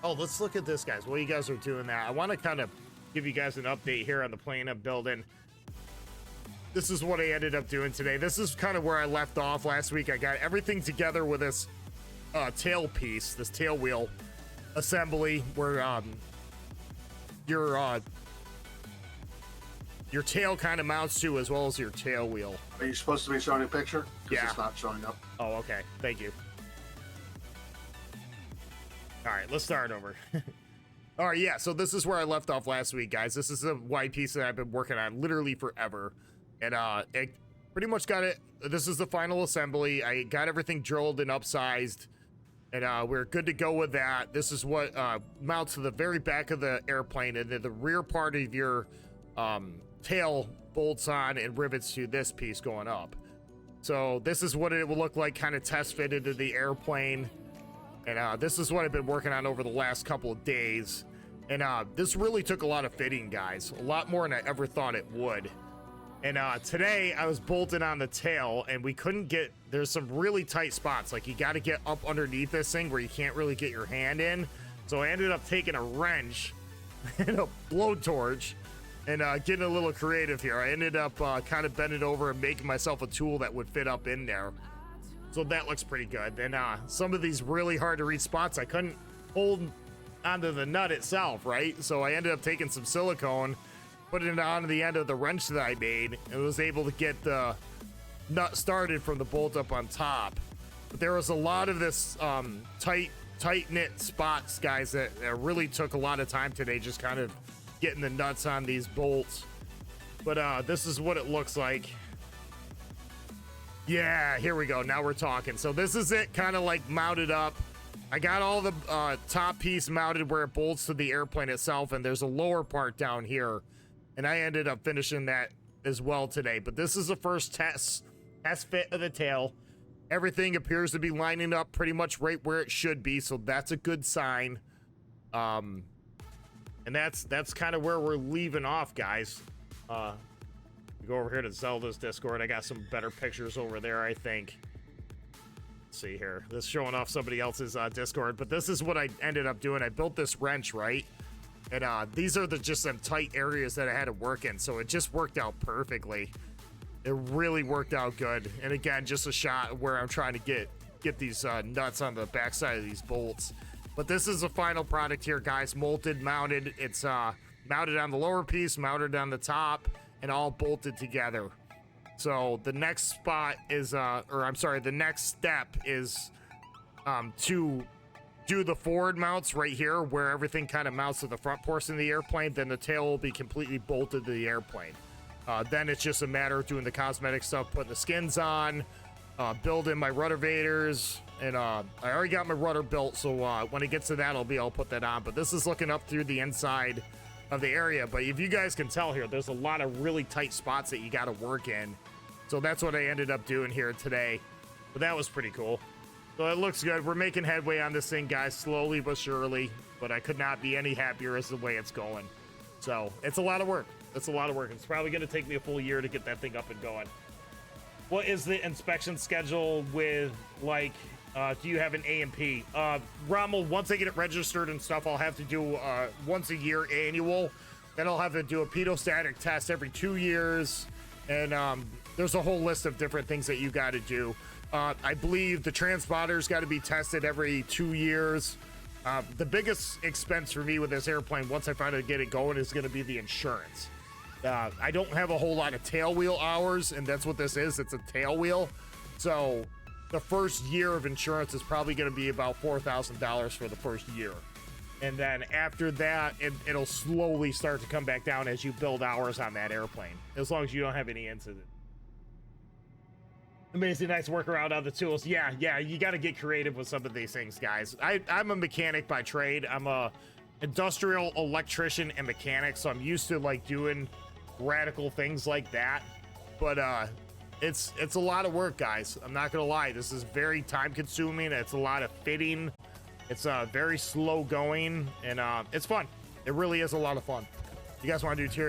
Oh, let's look at this, guys. While you guys are doing that, I want to kind of give you guys an update here on the plane I'm building. This is what I ended up doing today. This is kind of where I left off last week. I got everything together with this tail piece, this tail wheel assembly, where your tail kind of mounts to, as well as your tail wheel. Are you supposed to be showing a picture? Because Yeah. it's not showing up. Oh, okay. Thank you. All right, let's start over. All right, yeah, so this is where I left off last week, guys. This is a white piece that I've been working on literally forever. And it pretty much got it. This is the final assembly. I got everything drilled and upsized, and we're good to go with that. This is what mounts to the very back of the airplane, and then the rear part of your tail bolts on and rivets to this piece going up. So this is what it will look like, kind of test fitted to the airplane. And this is what I've been working on over the last couple of days. And this really took a lot of fitting, guys. A lot more than I ever thought it would. And today I was bolting on the tail, and we couldn't get, there's some really tight spots. Like, you got to get up underneath this thing where you can't really get your hand in. So I ended up taking a wrench and a blowtorch and getting a little creative here. I ended up kind of bending over and making myself a tool that would fit up in there. So that looks pretty good. And some of these really hard to reach spots, I couldn't hold onto the nut itself, right? So I ended up taking some silicone, putting it on the end of the wrench that I made, and was able to get the nut started from the bolt up on top. But there was a lot of this tight-knit spots, guys, that really took a lot of time today, just kind of getting the nuts on these bolts. But this is what it looks like. Yeah, here we go. Now we're talking. So this is it, kind of like mounted up. I got all the top piece mounted where it bolts to the airplane itself, and there's a lower part down here. And I ended up finishing that as well today. But this is the first test fit of the tail. Everything appears to be lining up pretty much right where it should be, so that's a good sign. And that's kind of where we're leaving off, guys. Go over here to Zelda's Discord. I got some better pictures over there, I think. Let's see here. This is showing off somebody else's Discord, but this is what I ended up doing. I built this wrench, right? And these are just some tight areas that I had to work in, so it just worked out perfectly. It really worked out good. And again, just a shot where I'm trying to get these nuts on the backside of these bolts. But this is the final product here, guys. Molded, mounted. It's mounted on the lower piece, mounted on the top, and all bolted together. So the next spot is, the next step is to do the forward mounts right here, where everything kind of mounts to the front portion of the airplane. Then the tail will be completely bolted to the airplane. Then it's just a matter of doing the cosmetic stuff, putting the skins on, building my rudder vaders, and I already got my rudder built, so when it gets to that, I'll put that on. But this is looking up through the inside of the area. But if you guys can tell here, there's a lot of really tight spots that you got to work in. So that's what I ended up doing here today. But that was pretty cool. So it looks good. We're making headway on this thing, guys, slowly but surely. But I could not be any happier as the way it's going. So it's a lot of work. It's a lot of work. It's probably going to take me a full year to get that thing up and going. What is the inspection schedule with, like, do you have an A&P? Rommel, once I get it registered and stuff, I'll have to do once a year annual. Then I'll have to do a pedostatic test every 2 years. And there's a whole list of different things that you got to do. I believe the transponder's got to be tested every 2 years. The biggest expense for me with this airplane, once I finally get it going, is going to be the insurance. I don't have a whole lot of tail wheel hours, and that's what this is. It's a tail wheel. So the first year of insurance is probably going to be about $4,000 for the first year. And then after that, it'll slowly start to come back down as you build hours on that airplane, as long as you don't have any incident. Amazing, nice workaround on the tools. Yeah, you got to get creative with some of these things, guys. I'm a mechanic by trade. I'm a industrial electrician and mechanic, so I'm used to, like, doing radical things like that. But it's a lot of work, guys. I'm not gonna lie. This is very time consuming. It's a lot of fitting. It's very slow going, and it's fun. It really is a lot of fun. You guys want to do tier